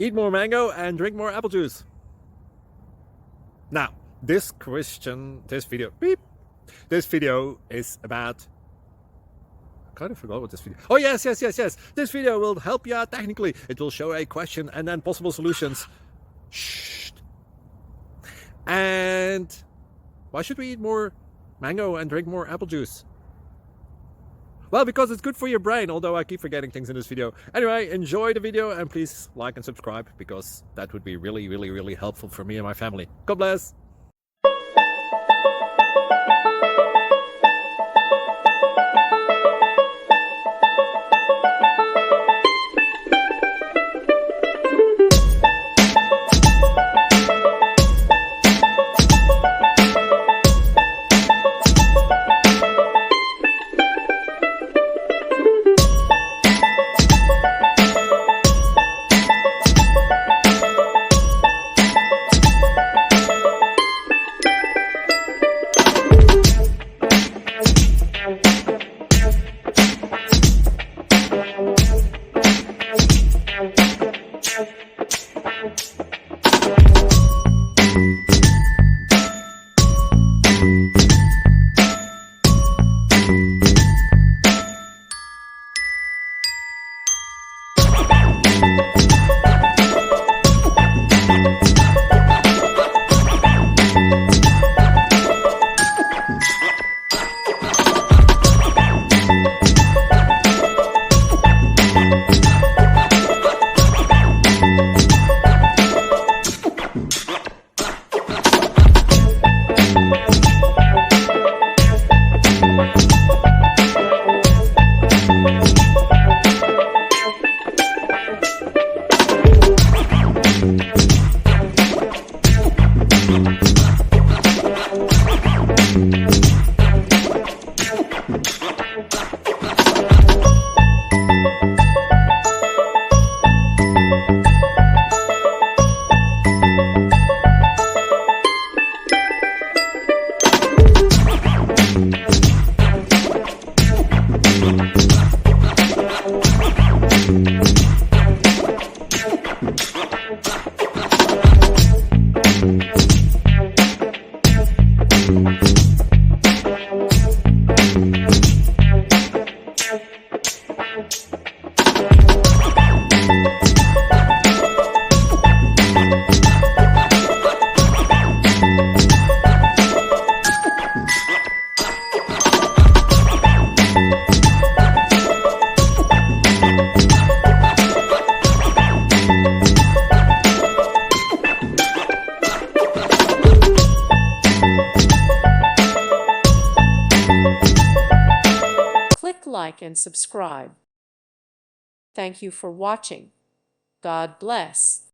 Eat more mango and drink more apple juice. Now, this video is about... I kind of forgot what this video... Oh, yes. This video will help you out technically. It will show a question and then possible solutions. Shh. And why should we eat more mango and drink more apple juice? Well, because it's good for your brain, although I keep forgetting things in this video. Anyway, enjoy the video and please like and subscribe, because that would be really helpful for me and my family. God bless! Click like and subscribe. Thank you for watching. God bless.